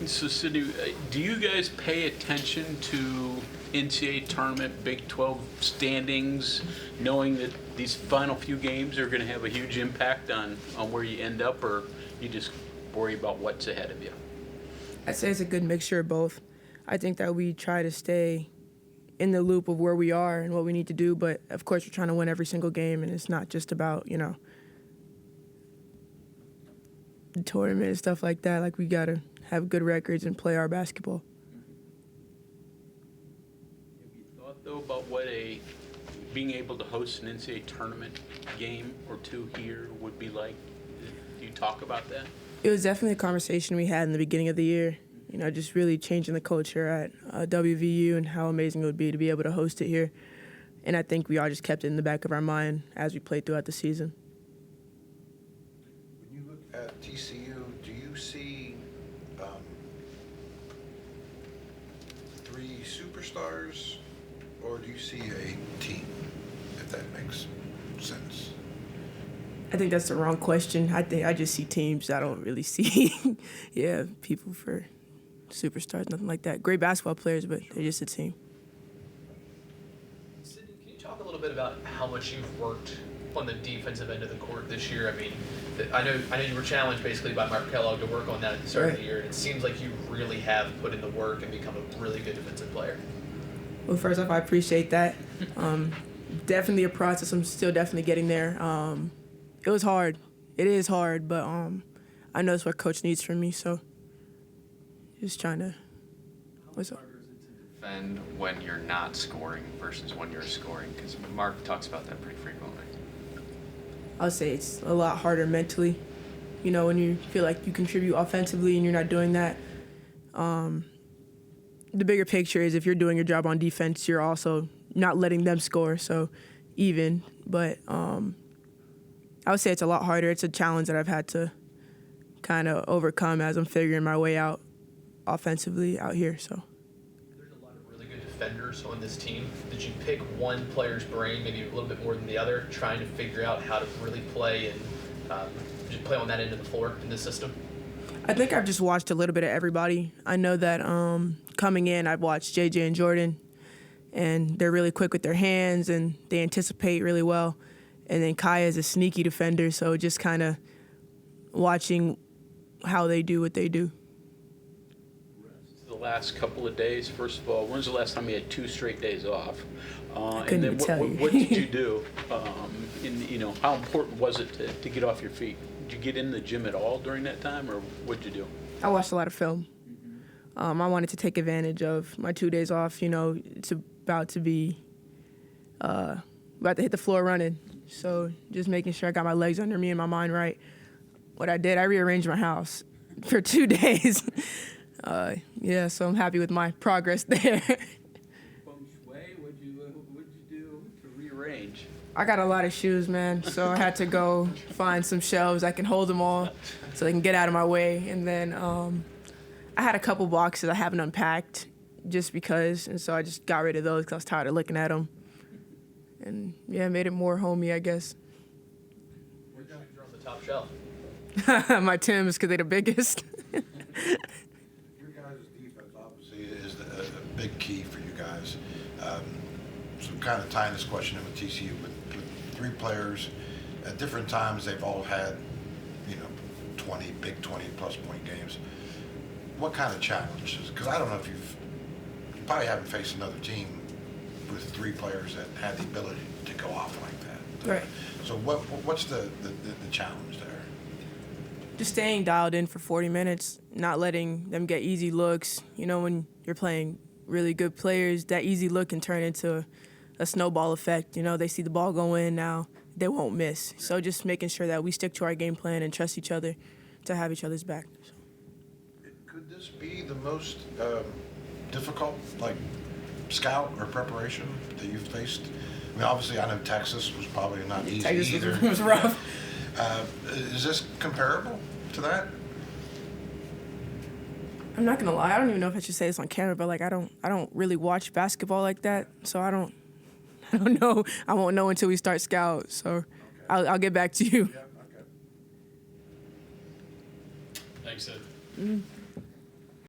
So, Sydney, do you guys pay attention to NCAA tournament, Big 12 standings, knowing that these final few games are going to have a huge impact on where you end up, or you just worry about what's ahead of you? I'd say it's a good mixture of both. I think that we try to stay in the loop of where we are and what we need to do, but of course we're trying to win every single game, and it's not just about, the tournament and stuff like that. Like, we got to have good records and play our basketball. Have you thought, though, about what being able to host an NCAA tournament game or two here would be like? Do you talk about that? It was definitely a conversation we had in the beginning of the year, just really changing the culture at WVU and how amazing it would be to be able to host it here. And I think we all just kept it in the back of our mind as we played throughout the season. When you look at TCU, do you see three superstars, or do you see a team, if that makes sense? I think that's the wrong question. I think I just see teams. I don't really see, people for superstars, nothing like that. Great basketball players, but they're just a team. Sydney, can you talk a little bit about how much you've worked on the defensive end of the court this year? I mean, I know you were challenged basically by Mark Kellogg to work on that at the start of the year, and it seems like you really have put in the work and become a really good defensive player. Well, first off, I appreciate that. Definitely a process. I'm still definitely getting there. It was hard. It is hard, but I know it's what Coach needs from me, so just trying to. What's up? How harder is it to defend when you're not scoring versus when you're scoring? Because Mark talks about that pretty frequently. I would say it's a lot harder mentally. When you feel like you contribute offensively and you're not doing that. The bigger picture is if you're doing your job on defense, you're also not letting them score, so even. But I would say it's a lot harder. It's a challenge that I've had to kind of overcome as I'm figuring my way out offensively out here. So There's a lot of really good defenders on this team. Did you pick one player's brain, maybe a little bit more than the other, trying to figure out how to really play and just play on that end of the floor in this system? I think I've just watched a little bit of everybody. I know that coming in, I've watched JJ and Jordan, and they're really quick with their hands and they anticipate really well. And then Kaya is a sneaky defender, so just kind of watching how they do what they do. The last couple of days, first of all, when's the last time you had 2 straight days off? I couldn't even tell you. What did you do? How important was it to get off your feet? Did you get in the gym at all during that time, or what did you do? I watched a lot of film. I wanted to take advantage of my 2 days off. It's about to hit the floor running. So just making sure I got my legs under me and my mind right. What I did, I rearranged my house for 2 days. So I'm happy with my progress there. Feng Shui, what'd you do to rearrange? I got a lot of shoes, man, so I had to go find some shelves I can hold them all so they can get out of my way. And then I had a couple boxes I haven't unpacked just because, and so I just got rid of those because I was tired of looking at them. And, made it more homey, I guess. What shoes are on the top shelf? My Timbs, because they're the biggest. Your guys' defense obviously is a big key for you guys. So kind of tying this question in with TCU, with 3 players at different times, they've all had, 20 plus point games. What kind of challenges? Because I don't know if you probably haven't faced another team with 3 players that had the ability to go off like that. Right. So what's the challenge there? Just staying dialed in for 40 minutes, not letting them get easy looks. When you're playing really good players, that easy look can turn into a snowball effect. They see the ball go in now, they won't miss. So just making sure that we stick to our game plan and trust each other to have each other's back. Could this be the most difficult, scout or preparation that you've faced? I mean, obviously, I know Texas was probably not easy either. Texas was rough. Is this comparable to that? I'm not gonna lie. I don't even know if I should say this on camera, but I don't really watch basketball like that, so I don't know. I won't know until we start scout. So okay. I'll get back to you. Yeah. Okay. Thanks, Ed. Mm-hmm.